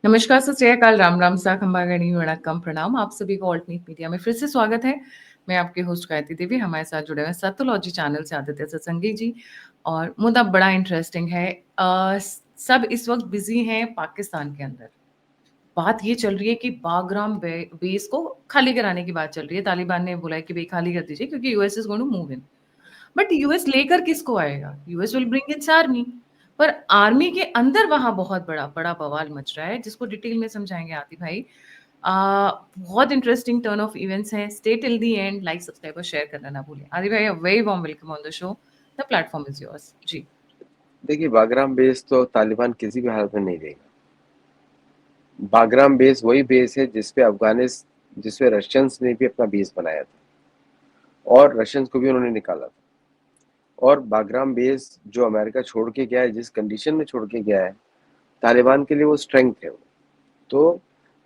नमस्कार, सत श्री अकाल, राम राम, सा खंबा गणी वणक्कम, प्रणाम। आप सभी को ऑल्ट मीट मीडिया में फिर से स्वागत है। मैं आपके होस्ट गायत्री देवी, हमारे साथ जुड़े हुए हैं सतोलॉजी चैनल से आदित्य सत्संगी जी। और मुद्दा बड़ा इंटरेस्टिंग है। सब इस वक्त बिजी हैं पाकिस्तान के अंदर। बात ये चल रही है कि बागराम बेस को खाली कराने की बात चल रही है। तालिबान ने बोला है कि भाई खाली कर दीजिए क्योंकि US is going to move in. But US लेकर किसको आएगा? US will bring its army. पर आर्मी के अंदर वहां बहुत बड़ा बड़ा बवाल मच रहा है, जिसको डिटेल में समझाएंगे आदि भाई। बहुत इंटरेस्टिंग टर्न ऑफ इवेंट्स हैं। Stay till the end, like subscribe और शेयर करना ना भूलें। आदि भाई, very warm welcome on the show. The platform is yours जी। देखिए, बागराम बेस तो तालिबान किसी भी हालत में नहीं देगा। बागराम बेस वही बेस है जिसपे रशियंस ने भी अपना बेस बनाया था और रशियंस को भी उन्होंने निकाला था। और बागराम बेस जो अमेरिका छोड़ के गया है, जिस कंडीशन में छोड़ के गया है, तालिबान के लिए वो स्ट्रेंथ है। तो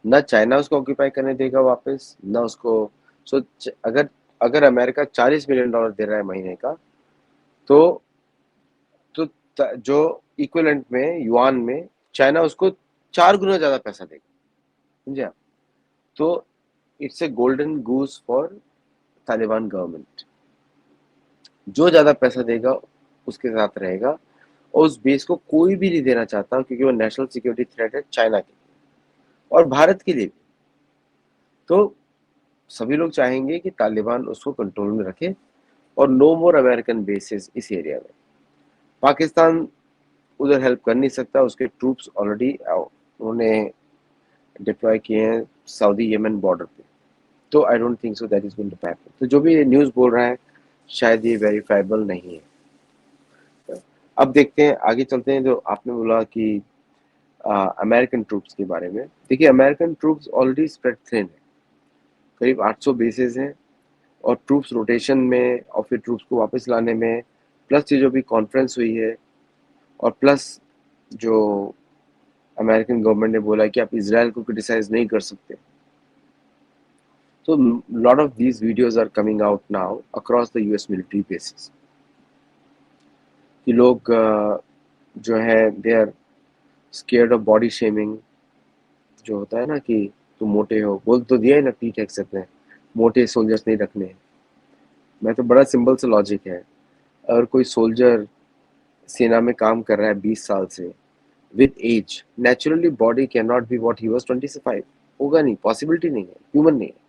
न चाइना उसको ऑक्यूपाई करने देगा वापस, न उसको। सो अगर अगर अमेरिका $40 मिलियन दे रहा है महीने का, तो जो इक्विवेलेंट में युआन में चाइना उसको 4 गुना ज्यादा पैसा देगा। समझे आप? तो it's a golden goose for Taliban government. जो ज्यादा पैसा देगा उसके साथ रहेगा, और उस बेस को कोई भी नहीं देना चाहता, क्योंकि वो नेशनल सिक्योरिटी थ्रेट है चाइना के लिए और भारत के लिए भी। तो सभी लोग चाहेंगे कि तालिबान उसको कंट्रोल में रखे और नो मोर अमेरिकन बेसिस इस एरिया में। पाकिस्तान उधर हेल्प कर नहीं सकता, उसके ट्रूप्स ऑलरेडी उन्होंने डिप्लॉय किए हैं सऊदी यमन बॉर्डर पे। तो I don't think so that is going to happen. तो जो भी ये न्यूज़ बोल रहा है, शायद ये वेरीफाइबल नहीं है। अब देखते हैं, आगे चलते हैं। जो आपने बोला कि अमेरिकन ट्रूप्स के बारे में, देखिए American troops already spread thin है। करीब 800 बेसेस हैं, और ट्रूप्स रोटेशन में और फिर ट्रूप्स को वापस लाने में, प्लस ये जो भी कॉन्फ्रेंस हुई है, और प्लस जो अमेरिकन गवर्नमेंट ने बोला कि आप इसराइल को क्रिटिसाइज नहीं कर सकते। So lot of these videos are coming out now across the US military bases कि लोग जो है they are scared of body shaming. जो होता है ना कि तुम मोटे हो, बोल तो दिया है ना पीठ एक्सेप्ट में, मोटे सोल्जर्स नहीं रखने। मैं तो बड़ा सिंपल सा लॉजिक है। अगर कोई सोल्जर सेना में काम कर रहा है 20 साल से, with age naturally body can not be what he was 25। होगा नहीं, पॉसिबिलिटी नहीं है, ह्यूमन नहीं है।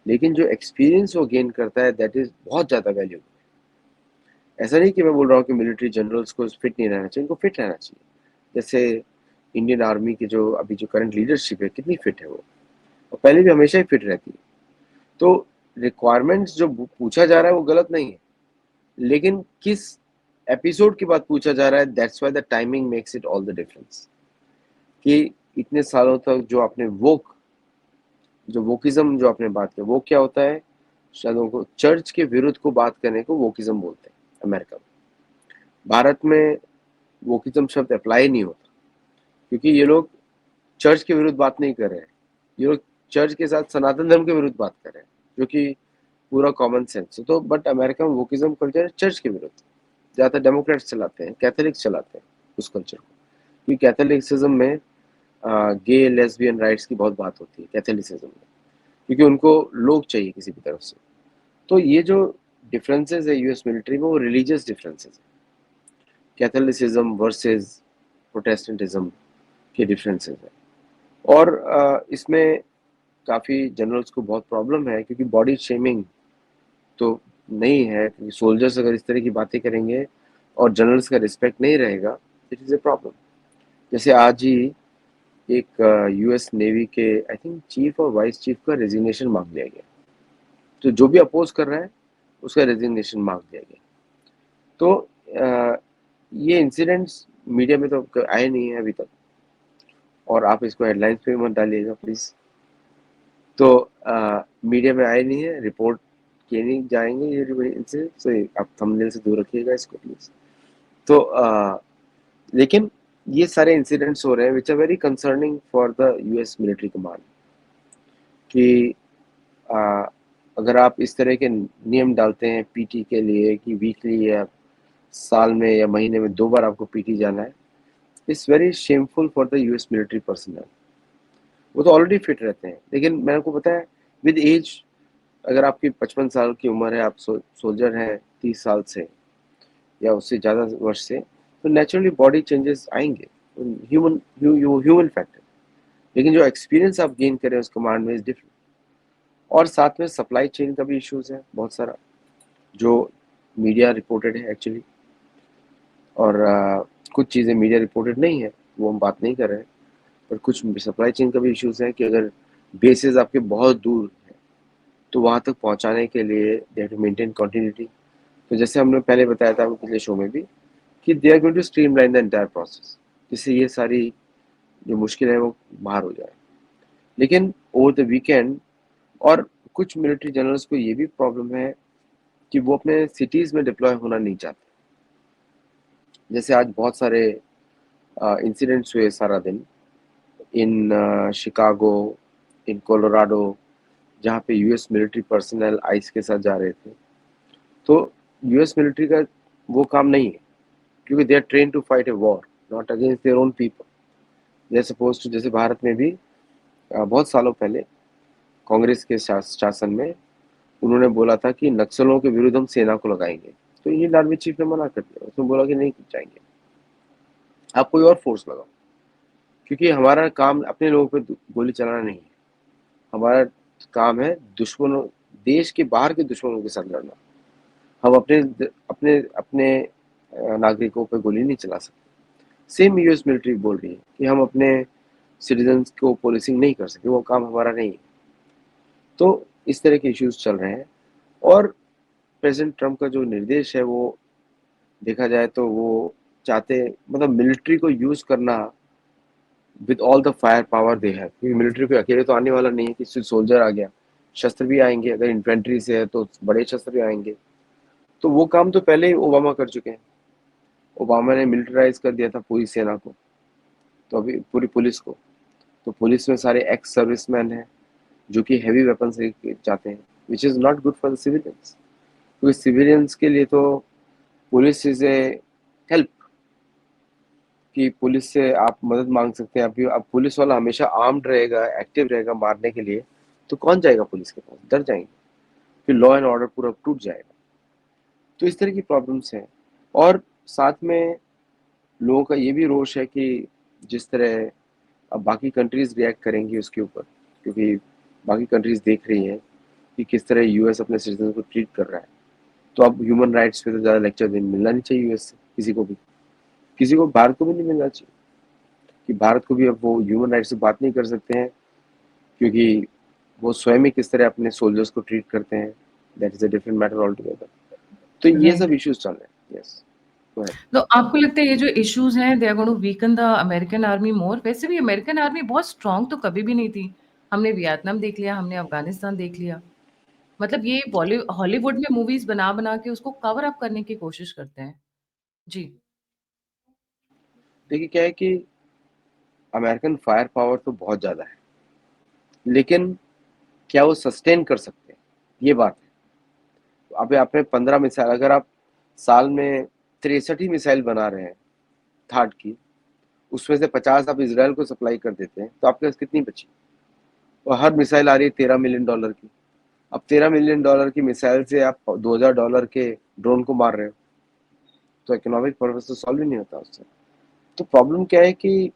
लेकिन जो एक्सपीरियंस वो गेन करता है, दैट इज बहुत ज़्यादा वैल्यूबल। ऐसा नहीं कि मैं बोल रहा हूँ कि मिलिट्री जनरल्स को फिट नहीं रहना चाहिए, इनको फिट रहना चाहिए। जैसे इंडियन आर्मी की जो अभी जो करंट लीडरशिप है, कितनी फिट है वो, और पहले भी हमेशा ही फिट रहती है। तो रिक्वायरमेंट्स जो पूछा जा रहा है वो गलत नहीं है, लेकिन किस एपिसोड की बात पूछा जा रहा है, that's why the timing makes it all the difference. कि इतने सालों तक जो आपने वोकिज्म जो आपने बात की, वो क्या होता है? शायद उनको चर्च के विरुद्ध को बात करने को वोकिज्म बोलते हैं अमेरिका में। भारत में वोकिज्म शब्द अप्लाई नहीं होता, क्योंकि ये लोग चर्च के विरुद्ध बात नहीं कर रहे हैं। ये लोग चर्च के साथ सनातन धर्म के विरुद्ध बात कर रहे हैं, जो कि पूरा कॉमन सेंस है। तो बट अमेरिका में वोकिज्म कल्चर है चर्च के विरुद्ध। ज़्यादातर डेमोक्रेट्स चलाते हैं, कैथोलिक्स चलाते हैं उस कल्चर को, क्योंकि कैथोलिसिज्म में गे लेस्बियन राइट्स की बहुत बात होती है कैथोलिसिज्म में, क्योंकि उनको लोग चाहिए किसी भी तरफ से। तो ये जो डिफरेंसेस है यूएस मिलिट्री में, वो रिलीजियस डिफरेंसेस है। कैथोलिसिज्म वर्सेस प्रोटेस्टेंटिज्म के डिफरेंसेस है। और इसमें काफ़ी जनरल्स को बहुत प्रॉब्लम है, क्योंकि बॉडी शेमिंग तो नहीं है, क्योंकि सोल्जर्स अगर इस तरह की बातें करेंगे और जनरल्स का रिस्पेक्ट नहीं रहेगा, इट इज़ ए प्रॉब्लम। जैसे आज ही एक यूएस नेवी के आई थिंक चीफ और वाइस चीफ का रेजिग्नेशन मांग लिया गया। तो जो भी अपोज कर रहा है उसका रेजिग्नेशन मांग दिया गया। तो ये इंसिडेंट्स मीडिया में तो आए नहीं है अभी तक, और आप इसको हेडलाइंस पे मत डालिएगा प्लीज़। तो मीडिया में आए नहीं है, रिपोर्ट किए नहीं जाएंगे ये इंसिडेंट, तो आप थंबनेल से दूर रखिएगा इसको प्लीज़। तो लेकिन ये सारे इंसिडेंट्स हो रहे हैं which are very concerning for the US military command. कि आ, अगर आप इस तरह के नियम डालते हैं पीटी के लिए कि वीकली या साल में या महीने में 2 बार आपको पीटी जाना है, it's very shameful for the US military personnel. वो तो ऑलरेडी फिट रहते हैं। लेकिन मेरे को पता है विद एज, अगर आपकी 55 साल की उम्र है, आप सोल्जर हैं 30 साल से या उससे ज़्यादा वर्ष से, तो नेचुरली बॉडी चेंजेस आएंगे, ह्यूमन फैक्टर। लेकिन जो एक्सपीरियंस आप गेन करें उस कमांड में इज डिफरेंट। और साथ में सप्लाई चेन का भी इश्यूज है बहुत सारा, जो मीडिया रिपोर्टेड है एक्चुअली। और कुछ चीज़ें मीडिया रिपोर्टेड नहीं है, वो हम बात नहीं कर रहे हैं। पर कुछ सप्लाई चेन का भी इश्यूज है कि अगर बेसिस आपके बहुत दूर है तो वहाँ तक पहुँचाने के लिए they have to maintain continuity. तो जैसे हमने पहले बताया था पिछले शो में भी कि they are going to streamline the entire process, जिससे ये सारी जो मुश्किल है वो बाहर हो जाए। लेकिन ओवर द वीकेंड, और कुछ मिलिट्री जनरल्स को ये भी प्रॉब्लम है कि वो अपने सिटीज़ में डिप्लॉय होना नहीं चाहते। जैसे आज बहुत सारे इंसिडेंट्स हुए सारा दिन इन शिकागो, इन कोलोराडो, जहाँ पे यूएस मिलिट्री पर्सनल आइस के साथ जा रहे थे। तो यूएस मिलिट्री का वो काम नहीं है, क्योंकि they are train to fight a war, not against their own people. They are suppose to, जैसे भारत में भी बहुत सालों पहले कांग्रेस के शासन में उन्होंने बोला था कि नक्सलों के विरुद्ध हम सेना को लगाएंगे। तो इंडियन आर्मी चीफ ने मना कर दिया, उसने बोला कि नहीं जाएंगे, आप कोई और फोर्स लगाओ, क्योंकि हमारा काम अपने लोगों पे गोली चलाना नहीं है। हमारा काम है दुश्मनों, देश के बाहर के दुश्मनों के साथ लड़ना। हम अपने अपने अपने नागरिकों पे गोली नहीं चला सकते। सेम यूएस मिलिट्री बोल रही है कि हम अपने सिटीजन्स को पुलिसिंग नहीं कर सकते, वो काम हमारा नहीं है। तो इस तरह के इश्यूज चल रहे हैं। और प्रेसिडेंट ट्रम्प का जो निर्देश है वो देखा जाए तो वो चाहते, मतलब मिलिट्री को यूज करना with all the fire power they have, क्योंकि मिलिट्री को अकेले तो आने वाला नहीं है कि सिर्फ सोल्जर आ गया, शस्त्र भी आएंगे। अगर इन्फेंट्री से है तो बड़े शस्त्र भी आएंगे। तो वो काम तो पहले ही ओबामा कर चुके हैं। ओबामा ने मिलिटराइज कर दिया था पूरी सेना को, तो अभी पूरी पुलिस को। तो पुलिस में सारे एक्स सर्विसमैन हैं जो कि हैवी वेपन्स जाते हैं, which is not good for the civilians. क्योंकि सिविलियंस के लिए तो पुलिस इज ए हेल्प, कि पुलिस से आप मदद मांग सकते हैं। अभी अब पुलिस वाला हमेशा आर्म्ड रहेगा, एक्टिव रहेगा मारने के लिए, तो कौन जाएगा पुलिस के पास, डर जाएंगे, फिर लॉ एंड ऑर्डर पूरा टूट जाएगा। तो इस तरह की प्रॉब्लम्स हैं। और साथ में लोगों का ये भी रोष है कि जिस तरह अब बाकी कंट्रीज रिएक्ट करेंगी उसके ऊपर, क्योंकि बाकी कंट्रीज देख रही हैं कि किस तरह यूएस अपने सिटीजन को ट्रीट कर रहा है। तो अब ह्यूमन राइट्स पे तो ज़्यादा लेक्चर देने मिलना नहीं चाहिए यूएस से, किसी को भी, किसी को, भारत को भी नहीं मिलना चाहिए। कि भारत को भी अब वो ह्यूमन राइट्स से बात नहीं कर सकते हैं, क्योंकि वो स्वयं ही किस तरह अपने सोल्जर्स को ट्रीट करते हैं, that is a different matter all together. तो ये राइट। सब इश्यूज चल रहे हैं। Yes, go ahead. तो आपको लगता है ये जो इश्यूज हैं they are going to weaken the American army more? वैसे भी अमेरिकन आर्मी बहुत स्ट्रांग तो कभी भी नहीं थी। हमने वियतनाम देख लिया, हमने अफगानिस्तान देख लिया। मतलब ये हॉलीवुड में मूवीज बना बना के उसको कवर अप करने की कोशिश करते हैं। जी। देखिए क्या है कि अमेरिकन फायर पावर तो बहुत ज़्यादा है, लेकिन क्या वो सस्टेन कर सकते हैं, ये बात है। अभी आपने 15 मिसाइल, अगर आप साल में 63 ही मिसाइल बना रहे हैं थार्ड की, उसमें से 50 आप इसराइल को सप्लाई कर देते हैं, तो आपके पास कितनी बची? और हर मिसाइल आ रही है $13 मिलियन की। अब $13 मिलियन की मिसाइल से आप $2000 के ड्रोन को मार रहे हो, तो इकोनॉमिक पर्पस तो सॉल्व ही नहीं होता उससे। तो प्रॉब्लम क्या है कि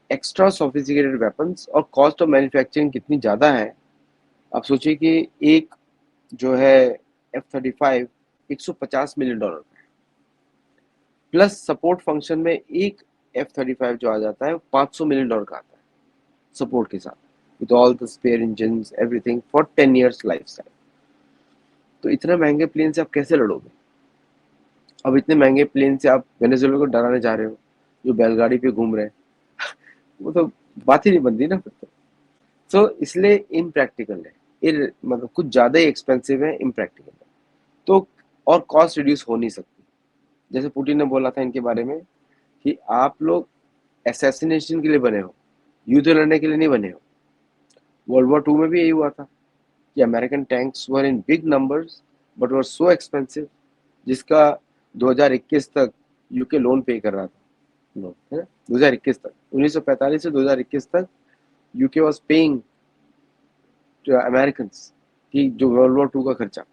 एक्स्ट्रा सोफिस्टिकेटेड वेपन्स और कॉस्ट ऑफ मैन्युफैक्चरिंग कितनी ज़्यादा है। आप सोचिए कि एक जो है F-35 $150 मिलियन का है, प्लस सपोर्ट फंक्शन में एक F-35 जो आ जाता है $500 मिलियन का आता है सपोर्ट के साथ, with all the spare engine everything for 10 years life time. तो इतने महंगे प्लेन से आप कैसे लड़ोगे? अब इतने महंगे प्लेन से आप वेनेजुएला को डराने जा रहे हो, जो बैलगाड़ी पे घूम रहे हैं, वो तो बात ही नहीं बनती ना फिर तो। सो इसलिए इम्प्रैक्टिकल है, मतलब कुछ ज़्यादा ही एक्सपेंसिव है, इम्प्रैक्टिकल है। तो और कॉस्ट रिड्यूस हो नहीं सकती। जैसे पुतिन ने बोला था इनके बारे में कि आप लोग असैसिनेशन के लिए बने हो, युद्ध लड़ने के लिए नहीं बने हो। वर्ल्ड वॉर 2 में भी यही हुआ था कि American tanks were in big numbers but were so expensive, जिसका 2021 तक यूके लोन पे कर रहा था, लोन है ना, 2021 तक, 1945 से 2021 तक UK was paying to Americans कि जो वर्ल्ड वॉर 2 का खर्चा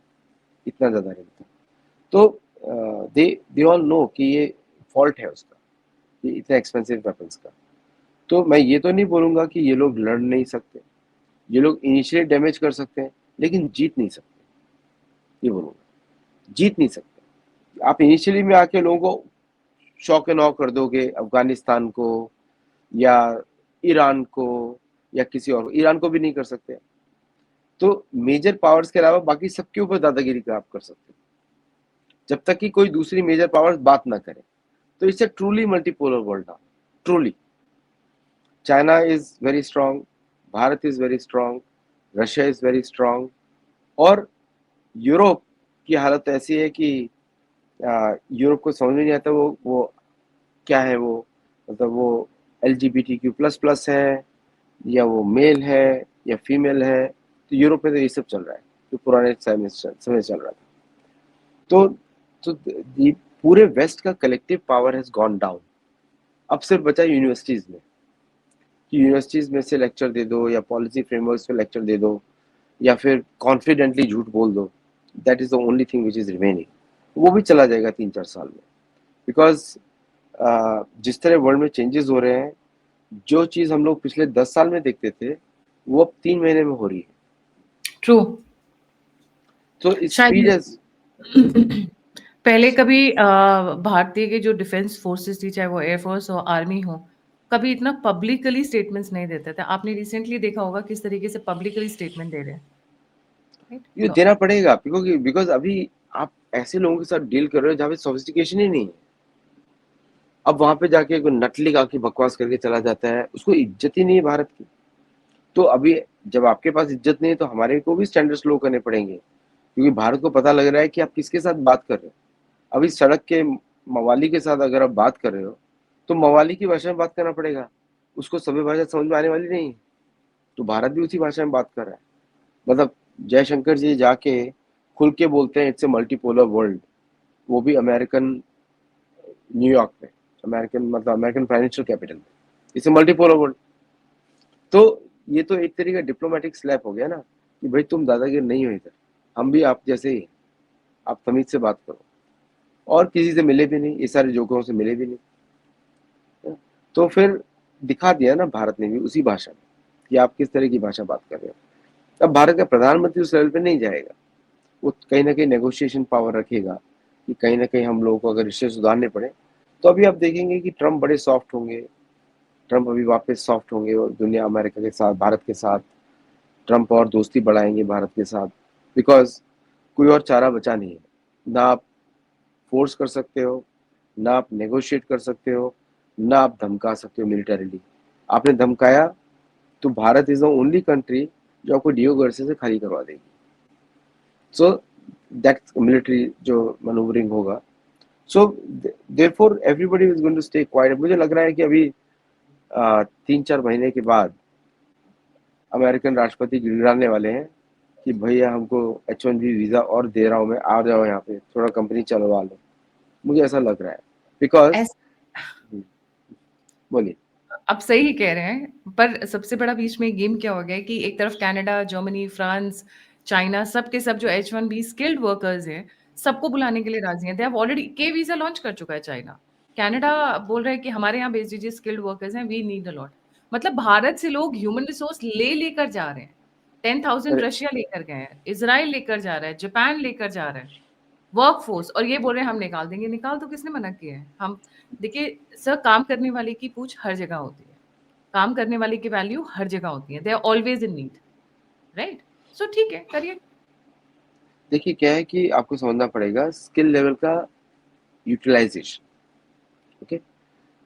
इतना ज़्यादा नहीं था। तो दे ऑल नो कि ये फॉल्ट है उसका, ये इतना एक्सपेंसिव वेपन्स का। तो मैं ये तो नहीं बोलूँगा कि ये लोग लड़ नहीं सकते, ये लोग इनिशियली डैमेज कर सकते हैं, लेकिन जीत नहीं सकते, ये बोलूँगा। जीत नहीं सकते। आप इनिशियली में आके लोगों को शॉक एंड ऑ कर दोगे, अफ़गानिस्तान को या ईरान को या किसी और को, ईरान को भी नहीं कर सकते। तो मेजर पावर्स के अलावा बाकी सबके ऊपर दादागिरी का आप कर सकते हो, जब तक कि कोई दूसरी मेजर पावर्स बात ना करे। तो it's a truly multipolar world now, truly. China is very strong, Bharat is very strong, Russia is very strong, और यूरोप की हालत ऐसी है कि यूरोप को समझ में नहीं आता वो क्या है, वो मतलब वो LGBTQ++ है या वो मेल है या फीमेल है। तो यूरोप में तो ये सब चल रहा है, जो पुराने समय चल रहा था। तो तो ये पूरे वेस्ट का collective power has gone down. अब सिर्फ बचा यूनिवर्सिटीज में, कि यूनिवर्सिटीज में से लेक्चर दे दो या पॉलिसी फ्रेमवर्क्स पे लेक्चर दे दो या फिर कॉन्फिडेंटली झूठ बोल दो। That is the only thing which is remaining. वो भी चला जाएगा 3-4 साल में, बिकॉज जिस तरह वर्ल्ड में चेंजेस हो रहे हैं, जो चीज हम लोग पिछले 10 साल में देखते थे वो अब 3 महीने में हो रही है। ट्रू। तो स्पीड शायद इज पहले कभी भारतीय के जो डिफेंस फोर्सेस थी, चाहे वो एयरफोर्स हो, आर्मी हो, कभी इतना पब्लिकली स्टेटमेंट्स नहीं देते थे। आपने रिसेंटली देखा होगा किस तरीके से पब्लिकली स्टेटमेंट दे रहे हैं, राइट? ये तो देना पड़ेगा, क्योंकि बिकॉज अभी आप ऐसे लोगों के साथ डील कर रहे हो जहाँ पे सोफिस्टिकेशन ही नहीं है। अब वहां पे जाके कोई नटली आके बकवास करके चला जाता है, उसको इज्जत ही नहीं है भारत की। तो अभी जब आपके पास इज्जत नहीं है तो हमारे को भी स्टैंडर्ड्स लो करने पड़ेंगे, क्योंकि भारत को पता लग रहा है कि आप किसके साथ बात कर रहे हो। अभी सड़क के मवाली के साथ अगर आप बात कर रहे हो तो मवाली की भाषा में बात करना पड़ेगा, उसको सभी भाषा समझ में आने वाली नहीं है। तो भारत भी उसी भाषा में बात कर रहा है। मतलब जयशंकर जी जाके खुल के बोलते हैं इट्स ए मल्टीपोलर वर्ल्ड, वो भी अमेरिकन न्यूयॉर्क में, अमेरिकन मतलब अमेरिकन फाइनेंशियल कैपिटल में, इट्स ए मल्टीपोलर वर्ल्ड। तो ये तो एक तरीके का डिप्लोमेटिक स्लैप हो गया ना, कि भाई तुम दादागिरी नहीं हो इधर, हम भी आप जैसे ही, आप तमीज से बात करो। और किसी से मिले भी नहीं, ये सारे जोकरों से मिले भी नहीं। तो फिर दिखा दिया ना भारत ने भी उसी भाषा में कि आप किस तरह की भाषा बात कर रहे हो। अब भारत का प्रधानमंत्री उस लेवल पे नहीं जाएगा, वो कहीं ना कहीं नेगोशिएशन पावर रखेगा कि कहीं ना कहीं हम लोगों को अगर रिश्ते सुधारने पड़े। तो अभी आप देखेंगे कि ट्रम्प बड़े सॉफ्ट होंगे, ट्रम्प अभी वापस सॉफ्ट होंगे और दुनिया अमेरिका के साथ, भारत के साथ ट्रम्प और दोस्ती बढ़ाएंगे भारत के साथ, बिकॉज कोई और चारा बचा नहीं है। ना आप फोर्स कर सकते हो, ना आप नेगोशिएट कर सकते हो, ना आप धमका सकते हो मिलिटरीली। आपने धमकाया तो Bharat is the only country जो आपको डीओ गर्से से खाली करवा देगी। सो दैट मिलिट्री जो मनूवरिंग होगा। So therefore everybody is going to stay quiet. मुझे लग रहा है कि अभी 3-4 महीने के बाद अमेरिकन राष्ट्रपति गिड़गिड़ाने वाले हैं कि भैया हमको H1B वीजा और दे रहा हूँ मैं, आ जाओ यहाँ पे थोड़ा कंपनी चलवा लो। मुझे ऐसा लग रहा है, बिकॉज ऐस बोलिए। आप सही कह रहे हैं, पर सबसे बड़ा बीच में गेम क्या हो गया है कि एक तरफ कनाडा, जर्मनी, फ्रांस, चाइना, सब के सब जो H1B स्किल्ड वर्कर्स हैं, सबको बुलाने के लिए राजी हैं। दे हैव ऑलरेडी के वीजा लॉन्च कर चुका है चाइना। कनाडा बोल रहा है कि हमारे यहाँ भेज दीजिए, स्किल्ड वर्कर्स हैं, वी नीड अ लॉट। मतलब भारत से लोग ह्यूमन रिसोर्स ले लेकर जा रहे हैं। 10,000 अरे रशिया लेकर गए हैं, इजराइल लेकर जा रहा है, जापान लेकर जा रहा है वर्क फोर्स, और ये बोल रहे हैं हम निकाल देंगे। निकाल तो किसने मना किया है? हम देखिए सर, काम करने वाले की पूछ हर जगह होती है, काम करने वाले की वैल्यू हर जगह होती है, they are always in need, right? So ठीक है, करिए। देखिए क्या है कि आपको समझना पड़ेगा स्किल लेवल का यूटिलाइजेशन। ओके,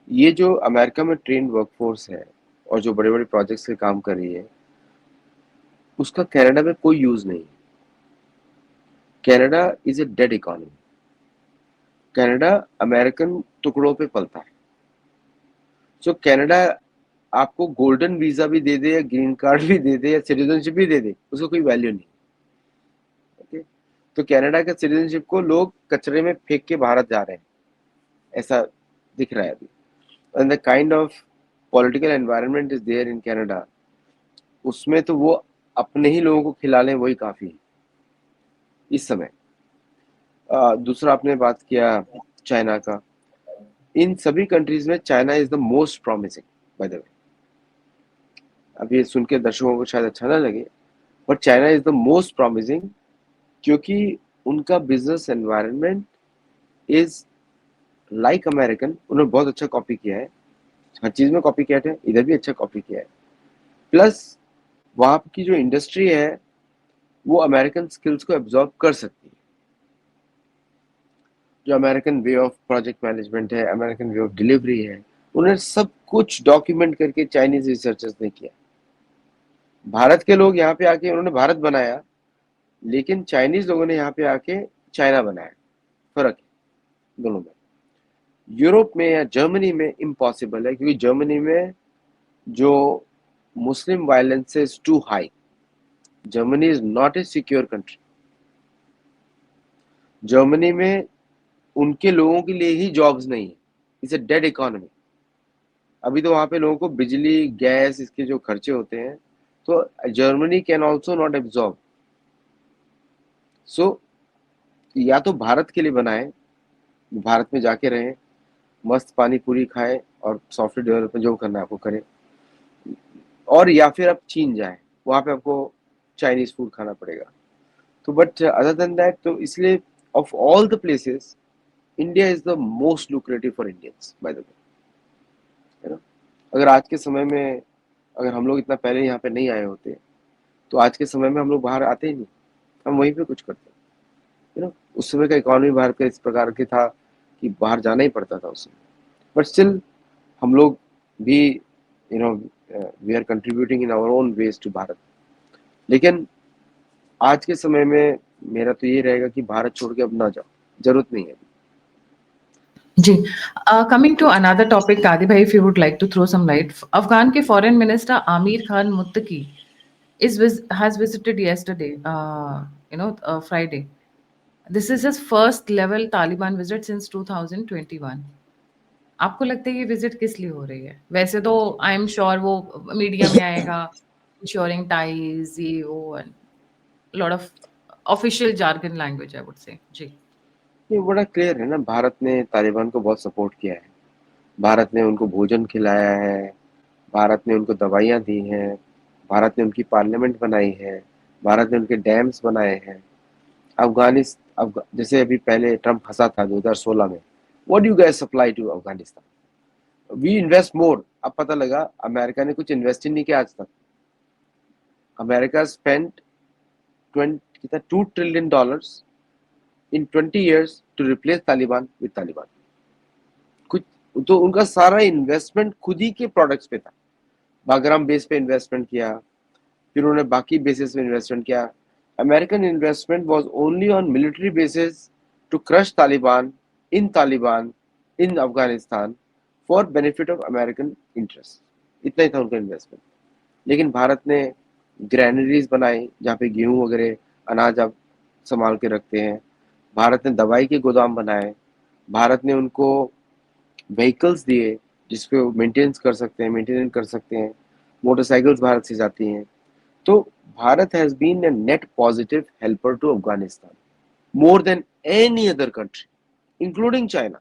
ये जो अमेरिका में ट्रेंड वर्कफोर्स है और जो बड़े बड़े प्रोजेक्ट्स पे काम कर रही है, उसका कनाडा में कोई यूज नहीं है। Canada is a dead economy. Canada American टुकड़ों पे पलता है। सो कनाडा आपको गोल्डन वीजा भी दे दे या ग्रीन कार्ड भी दे दे या सिटीजनशिप भी दे दे, उसको कोई वैल्यू नहीं। ओके, तो कनाडा का सिटीजनशिप को लोग कचरे में फेंक के भारत जा रहे हैं, ऐसा दिख रहा है अभी। And the kind of political environment is there in Canada, उसमें तो वो अपने ही लोगों को खिला लें वही काफी है इस समय। दूसरा आपने बात किया चाइना का, इन सभी कंट्रीज में China is the most promising by the way. अब ये सुन के दर्शकों को शायद अच्छा ना लगे, but China is the most promising, क्योंकि उनका business environment is like American. उन्होंने बहुत अच्छा कॉपी किया है, हर चीज में कॉपी कैट है, इधर भी अच्छा कॉपी किया है। प्लस वहां की जो इंडस्ट्री है वो अमेरिकन स्किल्स को एब्जॉर्ब कर सकती है। जो American way of project management है, अमेरिकन वे ऑफ डिलीवरी है, उन्हें सब कुछ डॉक्यूमेंट करके चाइनीज रिसर्चर्स ने किया। भारत के लोग यहाँ पे आके उन्होंने भारत बनाया, लेकिन चाइनीज लोगों ने यहाँ पे आके चाइना बनाया। फर्क है दोनों में। यूरोप में या जर्मनी में इम्पॉसिबल है, क्योंकि जर्मनी में जो Muslim violence is too high. Germany is not a secure country. Germany में उनके लोगों के लिए ही जॉब्स नहीं है, इट्स ए डेड इकोनॉमी। अभी तो वहां पे लोगों को बिजली गैस इसके जो खर्चे होते हैं, तो Germany can also not absorb. So या तो भारत के लिए बनाए, भारत में जाके रहें, मस्त पानी पूरी खाए और सॉफ्टवेयर डेवलपमेंट जो करना है आपको करें, और या फिर आप चीन जाए, वहां पे आपको चाइनीज फूड खाना पड़ेगा। तो बट अदर देन दैट, तो इसलिए of all the places India is the most lucrative for Indians by the way, है ना। अगर आज के समय में, अगर हम लोग इतना पहले यहाँ पे नहीं आए होते, तो आज के समय में हम लोग बाहर आते ही नहीं, हम वहीं पे कुछ करते, यू नो। उस समय का इकोनॉमी भारत का इस प्रकार के था कि बाहर जाना ही पड़ता था उसमें। बट स्टिल हम लोग भी, you know, we are contributing in our own ways to Bharat. लेकिन आज के समय में मेरा तो ये रहेगा कि भारत छोड़ के अब ना जाओ, जरूरत नहीं है। जी, coming to another topic, Aadi भाई, if you would like to throw some light, Afghan के foreign minister Amir Khan Muttaqi has visited yesterday, Friday. This is his first level Taliban visit since 2021. आपको लगता है ये विजिट किस लिए हो रही है? वैसे तो आई एम श्योर वो मीडिया में आएगा, इंश्योरिंग टाइज, ये वो, lot of official jargon language, I would say. जी। ये बड़ा क्लियर है ना, भारत ने तालिबान को बहुत सपोर्ट किया है, भारत ने उनको भोजन खिलाया है, भारत ने उनको दवाइयाँ दी हैं, भारत ने उनकी पार्लियामेंट बनाई है, भारत ने उनके डैम्स बनाए हैं। जैसे अभी पहले ट्रम्प फंसा था 2016 में, what do you guys supply to Afghanistan? We invest more. अब पता लगा अमेरिका ने कुछ इन्वेस्ट ही नहीं किया आज तक। America spent $2 trillion in 20 years to replace Taliban with Taliban. कुछ तो उनका सारा इन्वेस्टमेंट खुद ही के प्रोडक्ट्स पे था। बागराम बेस पे इन्वेस्टमेंट किया, फिर उन्होंने बाकी बेसिस पे इन्वेस्टमेंट किया। American investment was only on military basis to crush Taliban in Afghanistan for benefit of American interest. इतना ही था उनका इन्वेस्टमेंट। लेकिन भारत ने ग्रैनरीज बनाई जहाँ पे गेहूं वगैरह अनाज आप संभाल के रखते हैं, भारत ने दवाई के गोदाम बनाए, भारत ने उनको व्हीकल्स दिए जिसपे वो मेंटेनेंस कर सकते हैं, मोटरसाइकिल्स भारत से जाती हैं। तो Bharat has been a net positive helper to Afghanistan more than any other country, including China.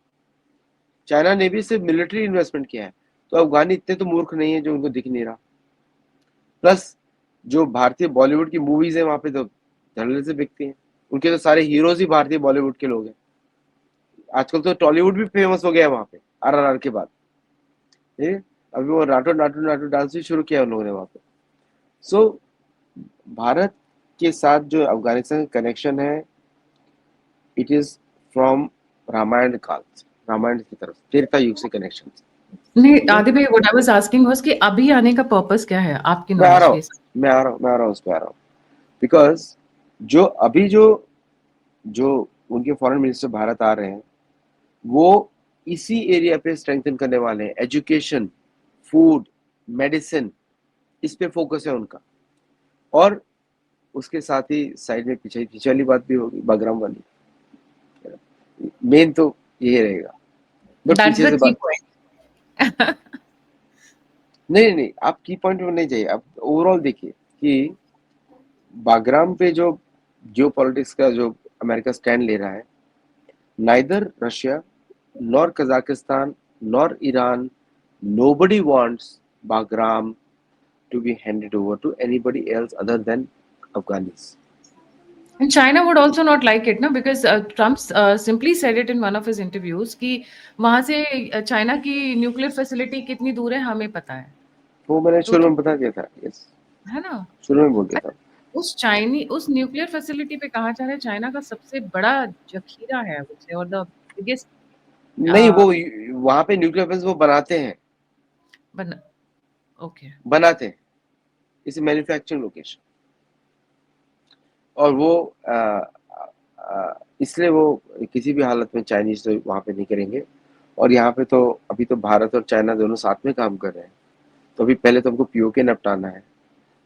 China ने भी सिर्फ मिलिट्री इन्वेस्टमेंट किया है, तो अफगानी इतने तो मूर्ख नहीं है जो उनको दिख नहीं रहा। प्लस जो भारतीय बॉलीवुड की मूवीज है वहां पे तो धड़ल्ले से बिकती हैं, उनके तो सारे हीरोज ही भारतीय बॉलीवुड के लोग हैं। आजकल तो टॉलीवुड भी फेमस हो गया है वहां पे, RRR के बाद। ठीक है, अभी वो नाटो नाटो नाटो डांस भी शुरू किया उन लोगों ने वहां पे। सो भारत के साथ जो अफगानिस्तान का कनेक्शन है, इट इज फ्रॉम रामायण काल से, रामायण की तरफ त्रेता युग से कनेक्शन। नहीं, ठीक है, आदि भाई, what I was asking was कि अभी आने का पर्पस क्या है आपकी मैं आ नॉलेज रहा के हूँ हिसाब उस पे आ रहा हूँ। बिकॉज जो अभी जो उनके फॉरेन मिनिस्टर भारत आ रहे हैं, वो इसी एरिया पे स्ट्रेंथन करने वाले हैं। एजुकेशन, फूड, मेडिसिन, इस पे फोकस है उनका। और उसके साथ ही साइड में पीछे पीछे वाली बात भी होगी, बागराम वाली। मेन तो यही रहेगा, से। बट दैट्स पीछे द से की बात। पॉइंट। नहीं नहीं, आप की पॉइंट में नहीं जाइए, आप ओवरऑल देखिए। कि बागराम पे जो जियोपॉलिटिक्स का जो अमेरिका स्टैंड ले रहा है, neither Russia nor Kazakhstan nor Iran, nobody wants Bagram to be handed over to anybody else other than Afghanis. And China would also not like it, ना, because Trump simply said it in one of his interviews कि वहां से China की nuclear facility कितनी दूर है हमें पता है, वो मैंने तो शुरू में बता दिया था, यस, है ना। शुरू में बोल दिया था। उस न्यूक्लियर फैसिलिटी पे कहा जा रहा है चाइना का सबसे बड़ा जखीरा है उसे, और द बिगेस्ट नहीं, वो वहां पे न्यूक्लियर वेपन्स वो बनाते हैं, बन ओके बनाते हैं, इस मैन्युफैक्चरिंग लोकेशन, और वो इसलिए वो किसी भी हालत में चाइनीज तो वहां पे नहीं करेंगे। और यहाँ पे तो अभी तो भारत और चाइना दोनों साथ में काम कर रहे हैं, तो अभी पहले तो हमको पीओके निपटाना है,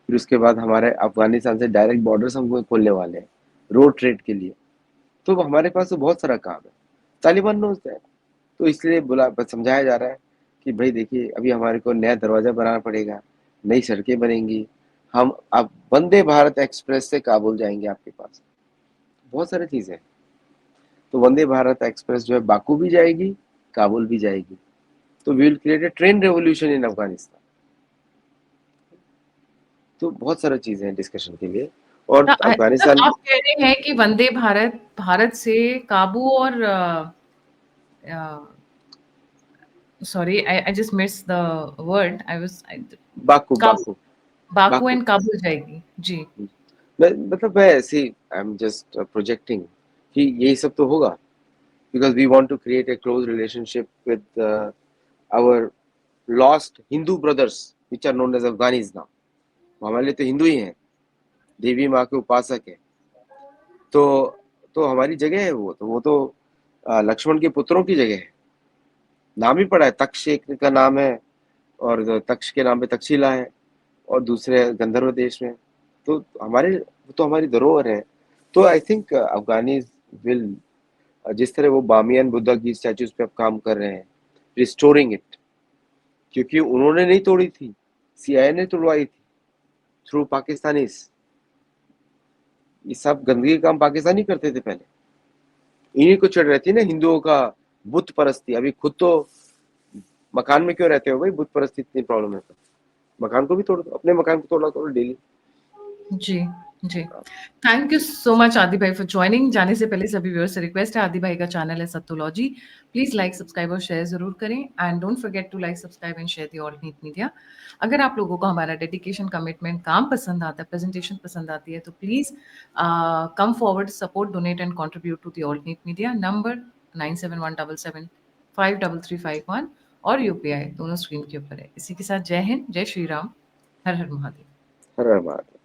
फिर उसके बाद हमारे अफगानिस्तान से डायरेक्ट बॉर्डर्स हमको खोलने वाले हैं रोड ट्रेड के लिए। तो हमारे पास तो बहुत सारा काम है, तालिबान नोज है, तो इसलिए बुला समझाया जा रहा है कि भाई देखिए अभी हमारे को नया दरवाजा बनाना पड़ेगा, नई सड़कें बनेंगी, हम अब वंदे भारत एक्सप्रेस से काबुल जाएंगे, आपके पास बहुत सारी चीजें हैं। तो वंदे भारत एक्सप्रेस जो है बाकू भी जाएगी, काबुल भी जाएगी, तो we will create a train revolution in Afghanistan. तो बहुत सारी चीजें हैं डिस्कशन के लिए। और मतलब अफगानिस्तान, आप कह रहे हैं कि वंदे भारत भारत से काबू और sorry I just miss the word I was Baku काबू, Baku Baku Baku and Kabul जाएगी जी। मतलब मैं ऐसे आई एम जस्ट प्रोजेक्टिंग कि यही सब तो होगा, because we want to create a close relationship with our lost Hindu brothers which are known as Afghanis now. हमारे लिए तो हिंदू ही हैं, देवी माँ के उपासक है, तो हमारी जगह है, वो तो लक्ष्मण के पुत्रों की जगह है, नाम ही पड़ा है, तक्ष एक का नाम है, और तक्ष के नाम पे तक्षशिला है, और दूसरे गंधर्व देश में, तो हमारी धरोहर है। तो आई थिंक अफगानीज विल, जिस तरह वो बामियान बुद्धा की स्टैचूज पे अब काम कर रहे हैं, रिस्टोरिंग इट, क्योंकि उन्होंने नहीं तोड़ी थी, सीआईए ने तोड़वाई थी थ्रू पाकिस्तानीज। ये सब गंदगी का काम पाकिस्तानी करते थे पहले, इन्हीं को चढ़ रहती ना हिंदुओं का बुत परस्ती। अभी खुद तो मकान में क्यों रहते हो भाई, बुत परस्ती इतनी प्रॉब्लम है तो मकान को भी तोड़ दो, अपने मकान को तोड़ा करो डेली। जी जी, thank you so much Adi भाई फॉर ज्वाइनिंग। जाने से पहले सभी व्यूअर्स से रिक्वेस्ट है, आदि भाई का चैनल है सत्तोलॉजी, प्लीज लाइक सब्सक्राइब और शेयर जरूर करें, and don't forget to like subscribe and share the all neat media. अगर आप लोगों को हमारा डेडिकेशन, कमिटमेंट, काम पसंद आता है, प्रेजेंटेशन पसंद आती है, तो please come forward, support, donate and contribute to the all neat media. Number 9717753351 और यूपीआई दोनों स्क्रीन के ऊपर है। इसी के साथ जय हिंद, जय श्री राम, हर हर महादेव। हर हर महादेव।